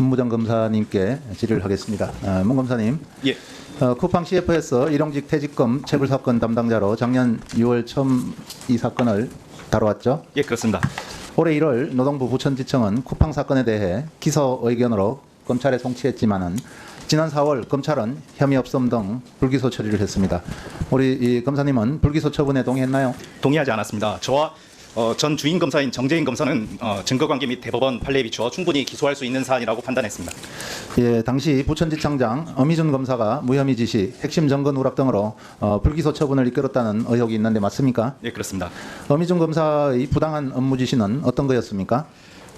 문무정 검사님께 질의를 하겠습니다. 문 검사님, 예. 쿠팡 CF에서 일용직 퇴직금 체불 사건 담당자로 작년 6월 처음 이 사건을 다뤄왔죠? 예, 그렇습니다. 올해 1월 노동부 부천지청은 쿠팡 사건에 대해 기소 의견으로 검찰에 송치했지만은 지난 4월 검찰은 혐의 없음 등 불기소 처리를 했습니다. 우리 이 검사님은 불기소 처분에 동의했나요? 동의하지 않았습니다. 저와 전 주인 검사인 정재인 검사는 증거관계 및 대법원 판례에 비추어 충분히 기소할 수 있는 사안이라고 판단했습니다. 예, 당시 부천지청장 엄희준 검사가 무혐의 지시, 핵심 증거 누락 등으로 불기소 처분을 이끌었다는 의혹이 있는데 맞습니까? 예, 그렇습니다. 엄희준 검사의 부당한 업무 지시는 어떤 거였습니까?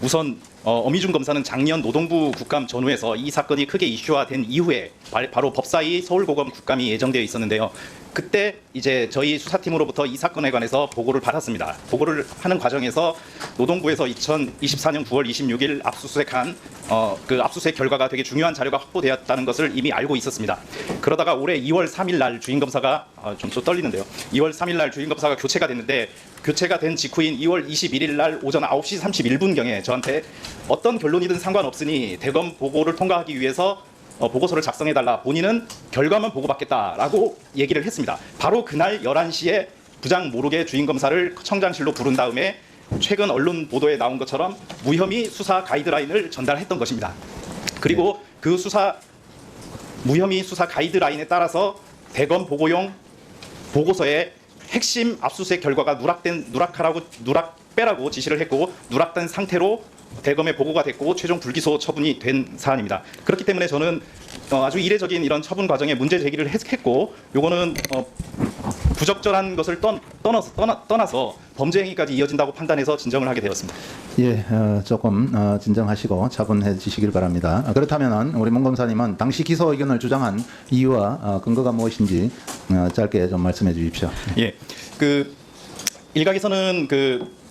우선 엄희준 검사는 작년 노동부 국감 전후에서 이 사건이 크게 이슈화된 이후에 바로 법사위 서울고검 국감이 예정되어 있었는데요. 그때 이제 저희 수사팀으로부터 이 사건에 관해서 보고를 받았습니다. 보고를 하는 과정에서 노동부에서 2024년 9월 26일 압수수색한 그 압수수색 결과가 되게 중요한 자료가 확보되었다는 것을 이미 알고 있었습니다. 그러다가 올해 2월 3일 날 주인 검사가 좀 떨리는데요. 2월 3일 날 주인 검사가 교체가 됐는데 교체가 된 직후인 2월 21일 날 오전 9시 31분경에 저한테 어떤 결론이든 상관없으니 대검 보고를 통과하기 위해서 보고서를 작성해달라. 본인은 결과만 보고받겠다라고 얘기를 했습니다. 바로 그날 11시에 부장 모르게 주인 검사를 청장실로 부른 다음에 최근 언론 보도에 나온 것처럼 무혐의 수사 가이드라인을 전달했던 것입니다. 그리고 그 무혐의 수사 가이드라인에 따라서 대검 보고용 보고서에 핵심 압수수색 결과가 누락빼라고 지시를 했고 누락된 상태로 대검에 보고가 됐고 최종 불기소 처분이 된 사안입니다. 그렇기 때문에 저는 아주 이례적인 이런 처분 과정에 문제 제기를 했고 요거는 부적절한 것을 떠나서 범죄 행위까지 이어진다고 판단해서 진정을 하게 되었습니다. 예, 조금 진정하시고 차분해지시길 바랍니다. 그렇다면 우리 문 검사님은 당시 기소 의견을 주장한 이유와 근거가 무엇인지 짧게 좀 말씀해 주십시오. 예, 그 일각에서는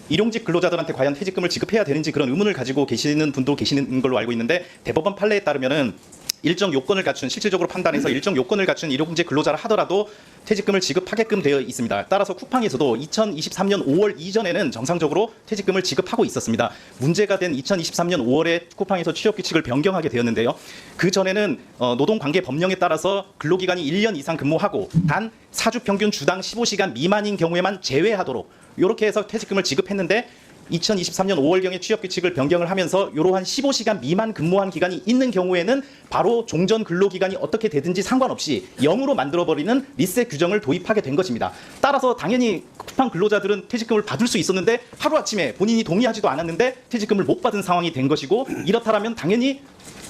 일용직 근로자들한테 과연 퇴직금을 지급해야 되는지 그런 의문을 가지고 계시는 분도 계시는 걸로 알고 있는데 대법원 판례에 따르면은 일정 요건을 갖춘 실질적으로 판단해서 일정 요건을 갖춘 일용직 근로자라 하더라도 퇴직금을 지급하게끔 되어 있습니다. 따라서 쿠팡에서도 2023년 5월 이전에는 정상적으로 퇴직금을 지급하고 있었습니다. 문제가 된 2023년 5월에 쿠팡에서 취업규칙을 변경하게 되었는데요. 그 전에는 노동관계법령에 따라서 근로기간이 1년 이상 근무하고 단 사주 평균 주당 15시간 미만인 경우에만 제외하도록 이렇게 해서 퇴직금을 지급했는데 2023년 5월경에 취업규칙을 변경을 하면서 이러한 15시간 미만 근무한 기간이 있는 경우에는 바로 종전 근로기간이 어떻게 되든지 상관없이 0으로 만들어버리는 리셋 규정을 도입하게 된 것입니다. 따라서 당연히 쿠팡 근로자들은 퇴직금을 받을 수 있었는데 하루아침에 본인이 동의하지도 않았는데 퇴직금을 못 받은 상황이 된 것이고 이렇다면 당연히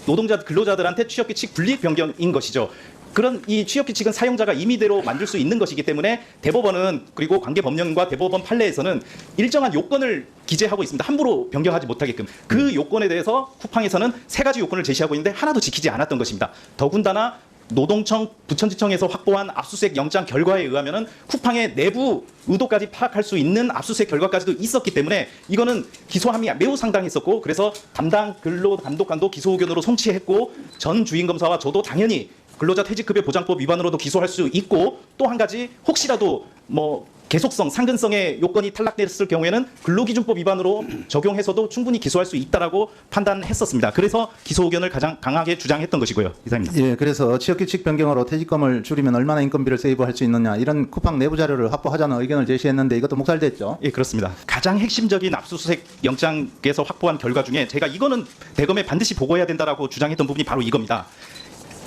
근로자들한테 취업규칙 분리 변경인 것이죠. 그런 이 취업규칙은 사용자가 임의대로 만들 수 있는 것이기 때문에 대법원은 그리고 관계법령과 대법원 판례에서는 일정한 요건을 기재하고 있습니다. 함부로 변경하지 못하게끔. 그 요건에 대해서 쿠팡에서는 세 가지 요건을 제시하고 있는데 하나도 지키지 않았던 것입니다. 더군다나 노동청, 부천지청에서 확보한 압수수색 영장 결과에 의하면은 쿠팡의 내부 의도까지 파악할 수 있는 압수수색 결과까지도 있었기 때문에 이거는 기소함이 매우 상당했었고 그래서 담당 근로감독관도 기소 의견으로 송치했고 전 주인검사와 저도 당연히 근로자 퇴직급여 보장법 위반으로도 기소할 수 있고 또 한 가지 혹시라도 계속성, 상근성의 요건이 탈락됐을 경우에는 근로기준법 위반으로 적용해서도 충분히 기소할 수 있다라고 판단했었습니다. 그래서 기소 의견을 가장 강하게 주장했던 것이고요. 이상입니다. 예, 그래서 취업규칙 변경으로 퇴직금을 줄이면 얼마나 인건비를 세이브할 수 있느냐 이런 쿠팡 내부 자료를 확보하자는 의견을 제시했는데 이것도 묵살됐죠? 예, 그렇습니다. 가장 핵심적인 압수수색 영장에서 확보한 결과 중에 제가 이거는 대검에 반드시 보고해야 된다라고 주장했던 부분이 바로 이겁니다.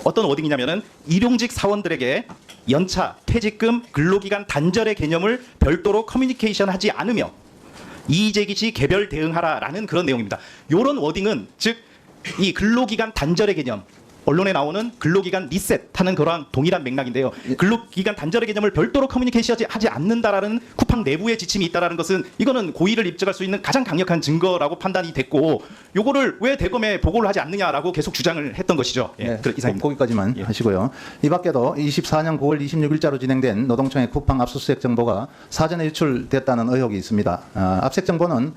어떤 워딩이냐면은 일용직 사원들에게 연차, 퇴직금, 근로기간 단절의 개념을 별도로 커뮤니케이션하지 않으며 이의제기 시 개별 대응하라라는 그런 내용입니다. 이런 워딩은 즉 이 근로기간 단절의 개념 언론에 나오는 근로기간 리셋하는 그러한 동일한 맥락인데요. 근로기간 단절의 개념을 별도로 커뮤니케이션하지 않는다라는 쿠팡 내부의 지침이 있다라는 것은 이거는 고의를 입증할 수 있는 가장 강력한 증거라고 판단이 됐고 요거를 왜 대검에 보고를 하지 않느냐라고 계속 주장을 했던 것이죠. 예, 네, 이상입니다. 거기까지만 하시고요. 이 밖에도 24년 9월 26일자로 진행된 노동청의 쿠팡 압수수색 정보가 사전에 유출됐다는 의혹이 있습니다. 압색 정보는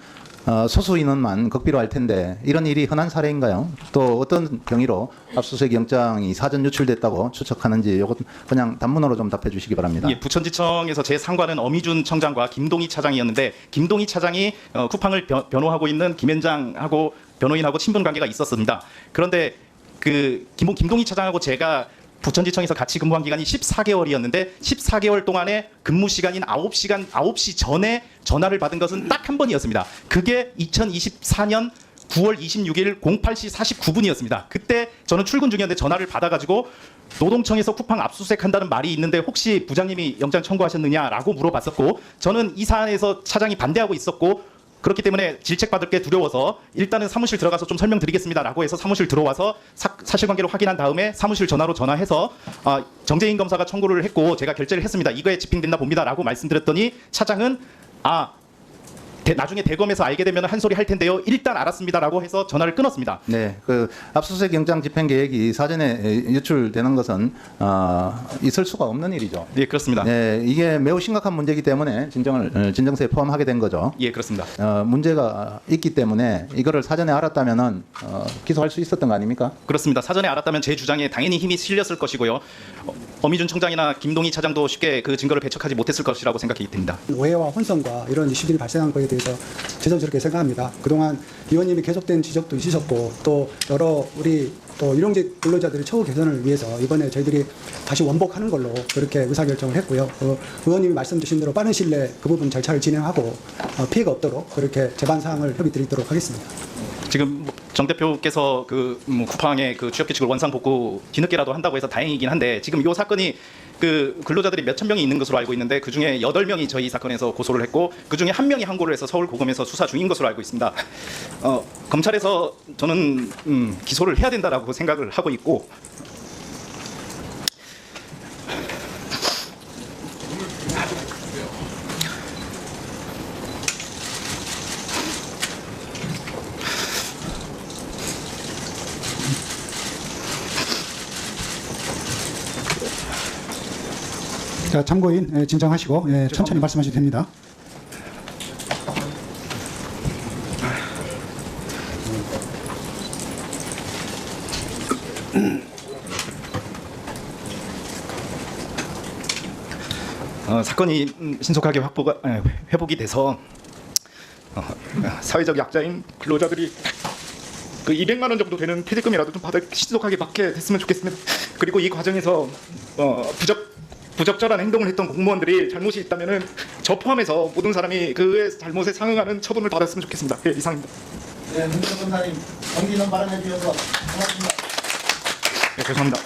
소수 인원만 극비로 할 텐데 이런 일이 흔한 사례인가요? 또 어떤 경위로 압수수색 영장이 사전 유출됐다고 추측하는지 이것 그냥 단문으로 좀 답해 주시기 바랍니다. 예, 부천지청에서 제 상관은 엄희준 청장과 김동희 차장이었는데 김동희 차장이 쿠팡을 변호하고 있는 김현장하고 변호인하고 친분 관계가 있었습니다. 그런데 그 김동희 차장하고 제가 부천지청에서 같이 근무한 기간이 14개월이었는데 14개월 동안에 근무 시간인 9시 전에 전화를 받은 것은 딱 한 번이었습니다. 그게 2024년 9월 26일 08시 49분이었습니다. 그때 저는 출근 중이었는데 전화를 받아가지고 노동청에서 쿠팡 압수수색한다는 말이 있는데 혹시 부장님이 영장 청구하셨느냐라고 물어봤었고, 저는 이 사안에서 차장이 반대하고 있었고, 그렇기 때문에 질책받을 게 두려워서 일단은 사무실 들어가서 좀 설명드리겠습니다라고 해서 사무실 들어와서 사실관계를 확인한 다음에 사무실 전화로 전화해서 정재인 검사가 청구를 했고 제가 결재를 했습니다. 이거에 집행된다 봅니다라고 말씀드렸더니 차장은 나중에 대검에서 알게 되면 한 소리 할 텐데요. 일단 알았습니다라고 해서 전화를 끊었습니다. 네, 그 압수수색 영장 집행 계획이 사전에 유출되는 것은 있을 수가 없는 일이죠. 예, 그렇습니다. 네, 이게 매우 심각한 문제이기 때문에 진정서에 포함하게 된 거죠. 예, 그렇습니다. 문제가 있기 때문에 이거를 사전에 알았다면은 기소할 수 있었던 거 아닙니까? 그렇습니다. 사전에 알았다면 제 주장에 당연히 힘이 실렸을 것이고요. 어미준 청장이나 김동희 차장도 쉽게 그 증거를 배척하지 못했을 것이라고 생각이 듭니다. 오해와 혼선과 이런 이슈들이 발생한 것에 대해서 저는 생각합니다. 그동안 의원님이 계속된 지적도 있으셨고 또 여러 우리 또 일용직 근로자들의 처우 개선을 위해서 이번에 저희들이 다시 원복하는 걸로 그렇게 의사결정을 했고요. 의원님이 말씀 주신 대로 빠른 시일 내에 그 부분 절차를 진행하고 피해가 없도록 그렇게 재반 사항을 협의 드리도록 하겠습니다. 지금 정 대표께서 쿠팡의 그 취업 규칙을 원상 복구 뒤늦게라도 한다고 해서 다행이긴 한데, 지금 이 사건이 그 근로자들이 몇천 명이 있는 것으로 알고 있는데 그 중에 8명이 저희 사건에서 고소를 했고 그 중에 1명이 항고를 해서 서울고검에서 수사 중인 것으로 알고 있습니다. 검찰에서 저는 기소를 해야 된다라고 생각을 하고 있고, 자, 참고인 진정하시고 천천히 말씀하셔도 됩니다. 사건이 신속하게 회복이 돼서 사회적 약자인 근로자들이 그 200만 원 정도 되는 퇴직금이라도 좀 신속하게 받게 됐으면 좋겠습니다. 그리고 이 과정에서 부적절한 행동을 했던 공무원들이 잘못이 있다면은 저 포함해서 모든 사람이 그의 잘못에 상응하는 처분을 받았으면 좋겠습니다. 예, 이상입니다. 네, 문재인 검사님, 정기는 발언해 주셔서 고맙습니다. 네, 죄송합니다.